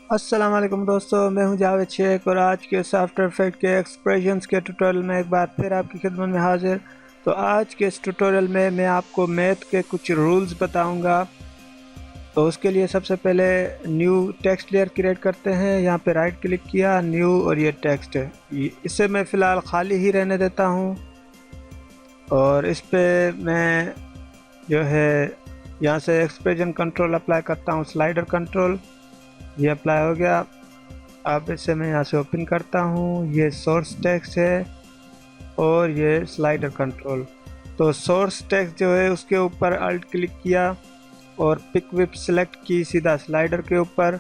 अस्सलाम वालेकुम दोस्तों, मैं हूं जावेद शेख और आज के इस आफ्टर इफेक्ट के एक्सप्रेशंस के ट्यूटोरियल में एक बार फिर आपकी खिदमत में हाजिर। तो आज के इस ट्यूटोरियल में मैं आपको मैथ के कुछ रूल्स बताऊंगा। तो उसके लिए सबसे पहले न्यू टेक्स्ट लेयर क्रिएट करते हैं। यहाँ पे राइट क्लिक किया, न्यू, और ये टेक्स्ट है, इसे मैं फ़िलहाल खाली ही रहने देता हूँ। और इस पर मैं जो है यहाँ से एक्सप्रेशन कंट्रोल अप्लाई करता हूँ, स्लाइडर कंट्रोल। ये अप्लाई हो गया। अब इसे मैं यहाँ से ओपन करता हूँ। ये सोर्स टेक्स्ट है और ये स्लाइडर कंट्रोल। तो सोर्स टेक्स्ट जो है उसके ऊपर अल्ट क्लिक किया और पिक विप सेलेक्ट की सीधा स्लाइडर के ऊपर।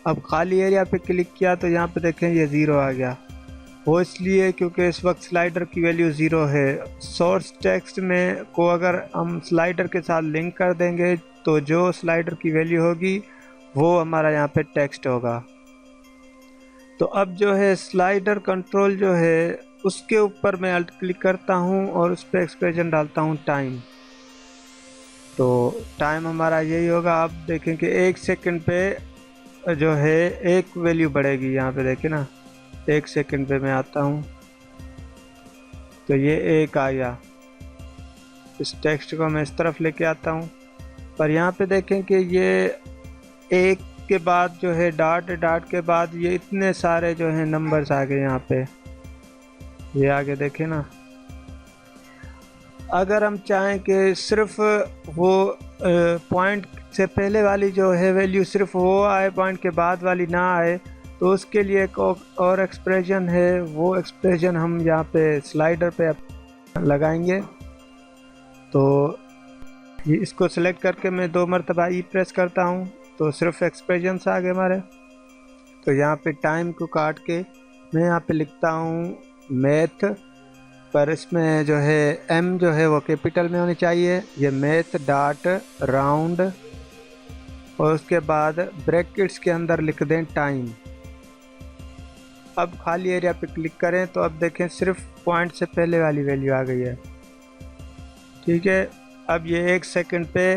अब खाली एरिया पे क्लिक किया तो यहाँ पे देखें ये ज़ीरो आ गया। वो इसलिए क्योंकि इस वक्त स्लाइडर की वैल्यू ज़ीरो है। सोर्स टेक्स्ट में को अगर हम स्लाइडर के साथ लिंक कर देंगे तो जो स्लाइडर की वैल्यू होगी वो हमारा यहाँ पे टेक्स्ट होगा। तो अब जो है स्लाइडर कंट्रोल जो है उसके ऊपर मैं अल्ट क्लिक करता हूँ और उस पर एक्सप्रेशन डालता हूँ टाइम। तो टाइम हमारा यही होगा। आप देखें कि 1 सेकंड पे जो है एक वैल्यू बढ़ेगी। यहाँ पे देखें ना, 1 सेकंड पे मैं आता हूँ तो ये 1 आ गया। इस टेक्स्ट को मैं इस तरफ लेके आता हूँ, पर यहाँ पे देखें कि ये 1 के बाद जो है डॉट के बाद ये इतने सारे जो है नंबर्स आ गए यहाँ पे। ये आगे देखें ना, अगर हम चाहें कि सिर्फ वो पॉइंट से पहले वाली जो है वैल्यू सिर्फ वो आए, पॉइंट के बाद वाली ना आए, तो उसके लिए एक और एक्सप्रेशन है। वो एक्सप्रेशन हम यहाँ पे स्लाइडर पे लगाएंगे। तो इसको सिलेक्ट करके मैं 2 मरतबा ई प्रेस करता हूँ तो सिर्फ एक्सप्रेशंस आ गए हमारे। तो यहाँ पे टाइम को काट के मैं यहाँ पे लिखता हूँ मैथ, पर इसमें जो है एम जो है वो कैपिटल में होनी चाहिए। ये मैथ डॉट राउंड, और उसके बाद ब्रैकेट्स के अंदर लिख दें टाइम। अब खाली एरिया पे क्लिक करें तो अब देखें सिर्फ पॉइंट से पहले वाली वैल्यू आ गई है। ठीक है, अब ये 1 सेकंड पे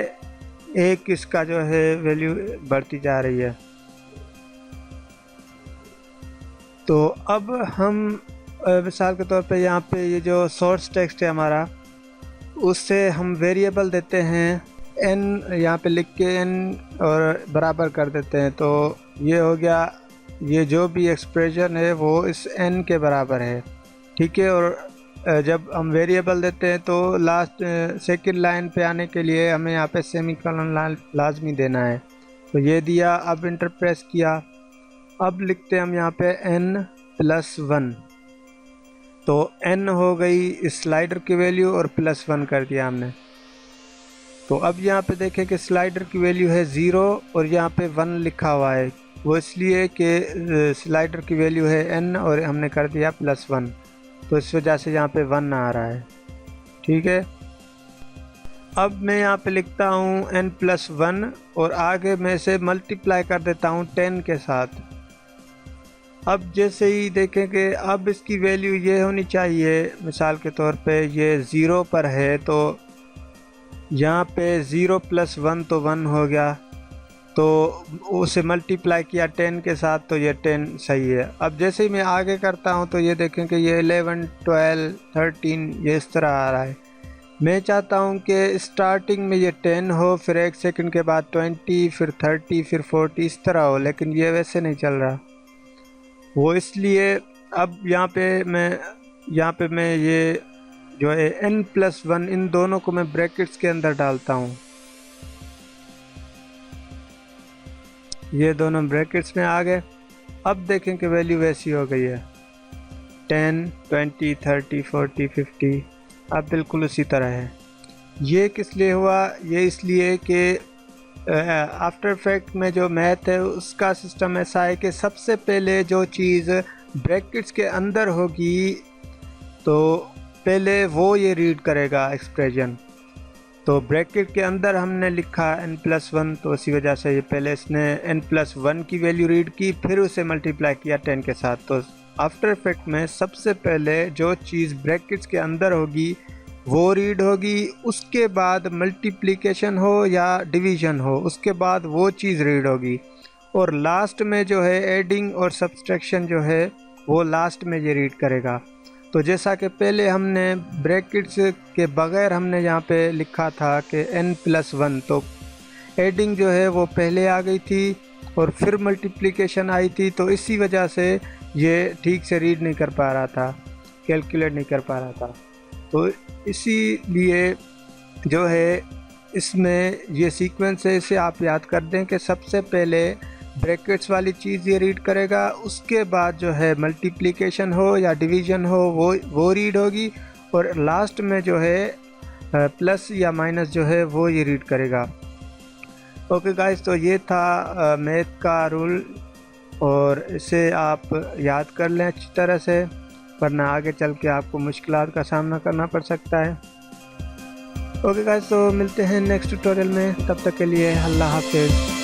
एक इसका जो है वैल्यू बढ़ती जा रही है। तो अब हम मिसाल के तौर पे यहाँ पे ये जो सोर्स टेक्स्ट है हमारा, उससे हम वेरिएबल देते हैं n, यहाँ पे लिख के n और बराबर कर देते हैं। तो ये हो गया, ये जो भी एक्सप्रेशन है वो इस n के बराबर है। ठीक है, और जब हम वेरिएबल देते हैं तो लास्ट सेकंड लाइन पे आने के लिए हमें यहाँ पे सेमीकोलन लाजमी देना है। तो ये दिया, अब इंटर प्रेस किया। अब लिखते हैं हम यहाँ पे n+1। तो n हो गई इस स्लाइडर की वैल्यू और +1 कर दिया हमने। तो अब यहाँ पे देखें कि स्लाइडर की वैल्यू है 0 और यहाँ पे 1 लिखा हुआ है। वो इसलिए कि स्लाइडर की वैल्यू है n और हमने कर दिया +1, तो इस वजह से यहाँ पे 1 आ रहा है। ठीक है, अब मैं यहाँ पे लिखता हूँ n+1 और आगे मैं इसे मल्टीप्लाई कर देता हूँ 10 के साथ। अब जैसे ही देखें कि अब इसकी वैल्यू ये होनी चाहिए, मिसाल के तौर पे ये 0 पर है तो यहाँ पे 0 + 1 तो 1 हो गया। तो उसे मल्टीप्लाई किया 10 के साथ तो ये 10 सही है। अब जैसे ही मैं आगे करता हूँ तो ये देखें कि ये 11, 12, 13 ये इस तरह आ रहा है। मैं चाहता हूँ कि स्टार्टिंग में ये 10 हो, फिर 1 सेकंड के बाद 20, फिर 30, फिर 40 इस तरह हो, लेकिन ये वैसे नहीं चल रहा। वो इसलिए अब यहाँ पे मैं ये जो है n+1 इन दोनों को मैं ब्रैकेट्स के अंदर डालता हूँ। ये दोनों ब्रैकेट्स में आ गए। अब देखें कि वैल्यू वैसी हो गई है, 10, 20, 30, 40, 50 अब बिल्कुल उसी तरह है। ये किस लिए हुआ? ये इसलिए कि आफ्टर इफेक्ट में जो मैथ है उसका सिस्टम ऐसा है कि सबसे पहले जो चीज़ ब्रैकेट्स के अंदर होगी तो पहले वो ये रीड करेगा एक्सप्रेशन। तो ब्रैकेट के अंदर हमने लिखा n+1, तो इसी वजह से ये पहले इसने n+1 की वैल्यू रीड की, फिर उसे मल्टीप्लाई किया 10 के साथ। तो आफ्टर इफेक्ट में सबसे पहले जो चीज़ ब्रैकेट्स के अंदर होगी वो रीड होगी, उसके बाद मल्टीप्लिकेशन हो या डिवीज़न हो उसके बाद वो चीज़ रीड होगी, और लास्ट में जो है एडिंग और सब्सट्रैक्शन जो है वो लास्ट में ये रीड करेगा। तो जैसा कि पहले हमने ब्रैकेट्स के बगैर हमने यहाँ पे लिखा था कि n+1, तो एडिंग जो है वो पहले आ गई थी और फिर मल्टीप्लिकेशन आई थी, तो इसी वजह से ये ठीक से रीड नहीं कर पा रहा था, कैलकुलेट नहीं कर पा रहा था। तो इसीलिए जो है इसमें ये सीक्वेंस है, इसे आप याद कर दें कि सबसे पहले ब्रैकेट्स वाली चीज़ ये रीड करेगा, उसके बाद जो है मल्टीप्लिकेशन हो या डिवीज़न हो वो रीड होगी, और लास्ट में जो है प्लस या माइनस जो है वो ये रीड करेगा। ओके गाइस, तो ये था मैथ का रूल, और इसे आप याद कर लें अच्छी तरह से, वरना आगे चल के आपको मुश्किलात का सामना करना पड़ सकता है। ओके गाइस, तो मिलते हैं नेक्स्ट ट्यूटोरियल में, तब तक के लिए अल्लाह हाफिज़।